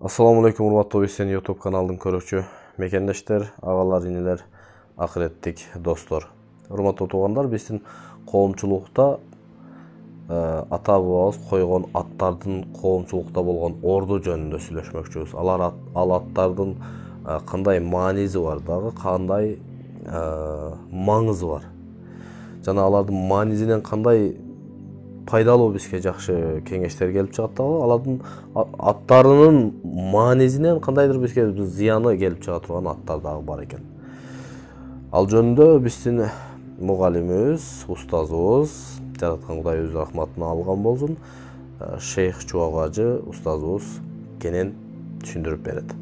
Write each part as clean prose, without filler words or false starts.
Assalamu alaikum урматтуу Бесен YouTube каналдын көрүүчү мекендештер, агалар, инелер, акыреттик достор. Урматтуу туугандар, биздин коомчулукта ата бабабыз койгон аттардын коомчулукта болгон орду жөнүндө сүйлөшмөкчүбүз. Ал аттардын кандай мааниси бар, дагы кандай маңызы бар. Жана алардын маанисинен кандай пайдалуу бизге жакшы кеңештер келип чыгат дагы, алардын аттарынын маанисинен кандайдыр бизге зыяны келип чыга турган аттар дагы бар экен. Ал жөнүндө биздин мугалимибиз, устазыбыз, жараткан Кудай өз рахматына алган болсун, Шейх Чубак устазыбыз кенен түшүндүрүп берет.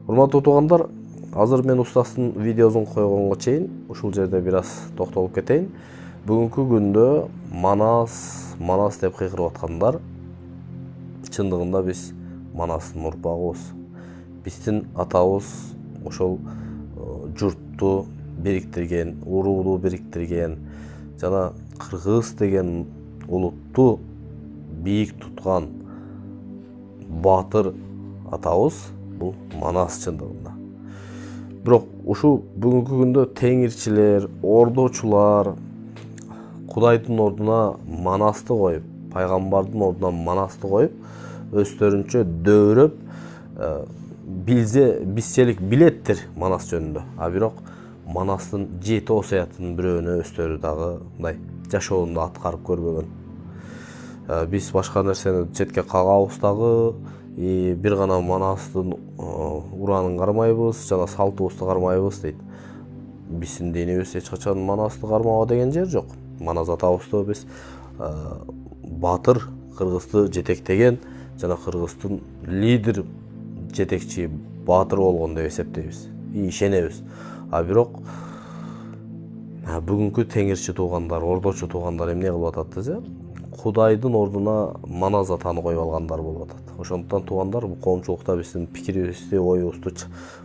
Урматтуу туугандар, азыр мен устаздын видеосун койгонго чейин ушул жерде бир аз токтолуп кетейин. Бүгүнкү күндө Манас деп кыйкырып аткандар, чындыгында биз Манастын урпагыбыз. Биздин атабыз ошол журтту бириктирген, урууну бириктирген, жана кыргыз деген улутту бийик туткан баатыр атабыз бул Манас чындыгында. Бирок ушул бүгүнкү күндө теңирчилер, ордочулар Кудайдын ордуна Манасты коюп, пайгамбардын ордуна Манасты коюп, өздөрүнчө дөөрөп, бизчелик билеттир Манас жөнүндө. А бирок Манастын 7 осуятынын бирөөнү өздөрү дагы мындай жашоонда аткарып көрбөгөн. Биз башка нерсени четке кагабыз дагы, бир гана Манастын ураанын кармайбыз, жана салтыбызды кармайбыз дейт. Биздин динибиз эч качан Манасты кармоо деген жер жок. Манас атабызды биз баатыр, кыргызды жетектеген жана кыргыздын лидер, жетекчи баатыр болгон деп эсептейбиз, ишенебиз. А бирок бүгүнкү теңирчи туугандар, ордочу туугандар эмне кылып атат десе, Кудайдын ордуна Манас атаны коюп алгандар болуп атат. Ошондуктан туугандар, бул коомчулукта биздин пикирибизди, оюбузду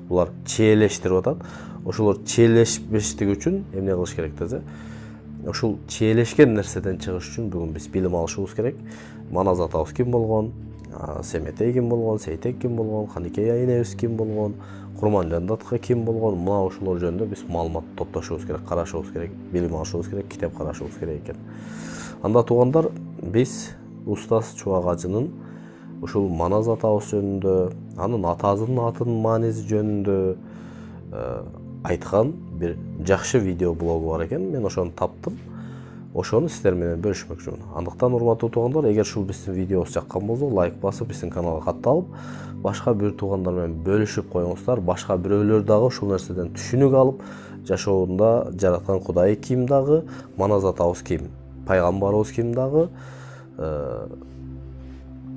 булар чээлештирип атат. Ошолор чээлешпештиги үчүн эмне кылыш керек десе, ушул чээлешкен нерседен чыгыш үчүн бүгүн биз билим алышыбыз керек. Манас атабыз ким болгон, Семетей ким болгон, Сейтек ким болгон, Каникей айнебиз ким болгон, Курманжан датка ким болгон, мына ушулор жөнүндө биз маалымат топтошубуз керек, карашыбыз керек, билим алышыбыз керек, китеп карашыбыз керек экен. Анда туугандар, биз устаз Чубак ажынын ушул Манас атабыз жөнүндө, анын атасынын атынын мааниси жөнүндө айткан бир жакшы видео блогу бар экен. Мен ошону таптым. Ошону сиздер менен бөлүшмөкчүмүн. Андыктан урматтуу туугандар, эгер ушул биздин видеобуз жаккан болсо, лайк басып, биздин каналга катталып, башка бир туугандар менен бөлүшүп коюңуздар. Башка бирөөлөр дагы ушул нерседен түшүнүк алып, жашоонда жараткан Кудай ким дагы, Манас атабыз ким, пайгамбарыбыз ким дагы,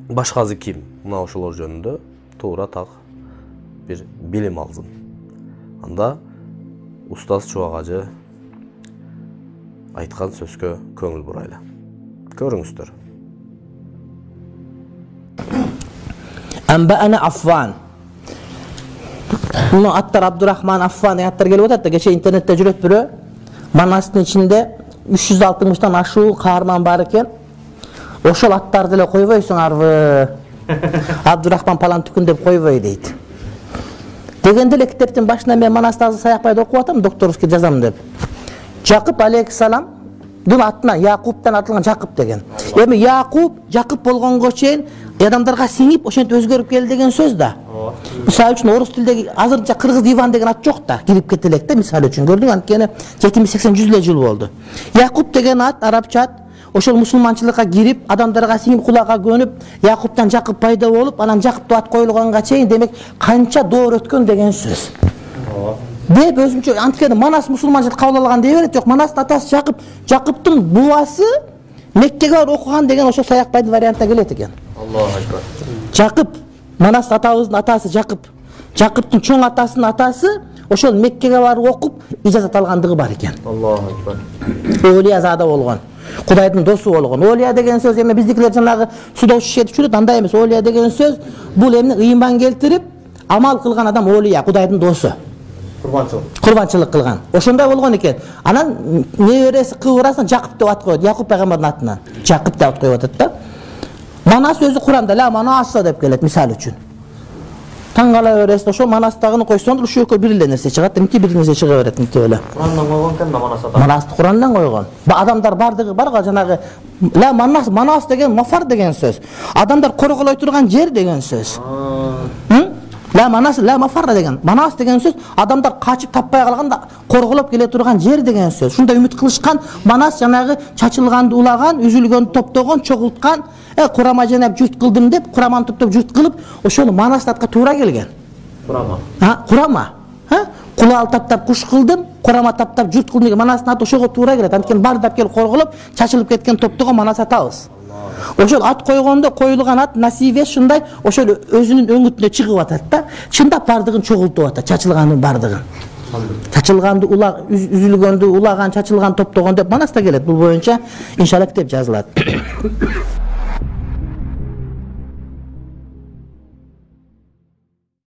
башкасы ким, мына ошолор жөнүндө туура так бир билим алсын. Анда устаз Чубак ажы айткан сөзгө көңүл бурайлы. Көрүңүздөр. Анбаана Аффан. Муну аттар Абдурахман Аффан деген аттар келип атат да, кече интернетте жүрөт бирөө. Манастын ичинде 360тан ашуу каарман бар экен. Ошол аттарды эле койбойсуңарбы? Абдурахман палантүкүн деп койбой дейт. Дегенде эле китептин башында мен Манасты азыр саякпайда окуп атам, докторский жазам деп. Жакып алейхиссаламдын атынан Якубтан атылган Жакып деген. Эми Якуб, Жакып болгонго чейин адамдарга сиңип, ошентип өзгөрүп келди деген сөз да. Мисалы үчүн орус тилдеги азырынча кыргыз Иван деген ат жок да, кирип кетти элек да, мисалы үчүн көрдүң, анткени 70-80-100 жыл болду. Якуб деген ат арабча ат. Ошол мусулманчылыкка кирип, адамдарга сиңип, кулакка көнүп, Якубтан Жакып пайда болуп, анан Жакып деп ат коюлганга чейин демек канча доор өткөн деген сөз. Деп өзүмчө, анткени Манас мусулманчылык кабыл алган дей берет, жок, Манастын атасы Жакып, Жакыптын бубасы Меккеге барып окуган деген ошол саякпайдын вариантына келет экен. Аллаху акбар. Жакып, Манас атабыздын атасы Жакып, Жакыптын чоң атасынын атасы ошол Меккеге барып окуп, ижазат алгандыгы бар экен. Аллаху акбар. Олиязада болгон. Кудайдын досу болгон. Олия деген сөз эми биздикилер жанагы суда шешетип жүрөт, андай эмес. Олия деген сөз бул эмне ыйман келтирип, амал кылган адам олия, Кудайдын досу. Курбанчылык кылган. Ошондой болгон экен. Анан небереси кыбырасын Жакып деп ат коет, Якуб пайгамбардын атынан. Жакып деп ат коюп атат да. Манас өзү Куранда ла Манаса деп келет, мисалы үчүн. таң кала бересиз. Ошо Манастагыны койсоң ушул экөө бир эле нерсе чыгат, эмки бир нерсе чыга берет эмки эле. Курандан койгон экен да Манасты. Манасты Курандан койгон. Адамдар бардыгы барга жанагы ла Манас деген мафар деген сөз. Адамдар корголой турган жер деген сөз. Ла мафар деген. Манас деген сөз адамдар качып таппай калганда корголоп келе турган жер деген сөз. Шундай үмүт кылышкан Манас жанагы чачылганды улаган, үзүлгөндү топтогон, чогулткан, Курама жанап журт кылдым деп, Кураманы топтоп журт кылып, ошону Манастатка туура келген. Курама. Курама. Кулал таптап куш кылдым, Курама таптап журт кылдым деген Манастын аты ошого туура келет. Анткени бардап келип корголоп, чачылып кеткен топтого Манас атабыз. Ошол ат койгондо коюлган ат насибе ушундай ошол өзүнүн өңүтүнө чыгып атат да. Чындап бардыгын чогултуп атат, чачылгандын бардыгын. Чачылганды улаг, үзүлгөндү улаган, чачылган топтогон деп Манаста келет. Бул боюнча иншалла деп жазылат.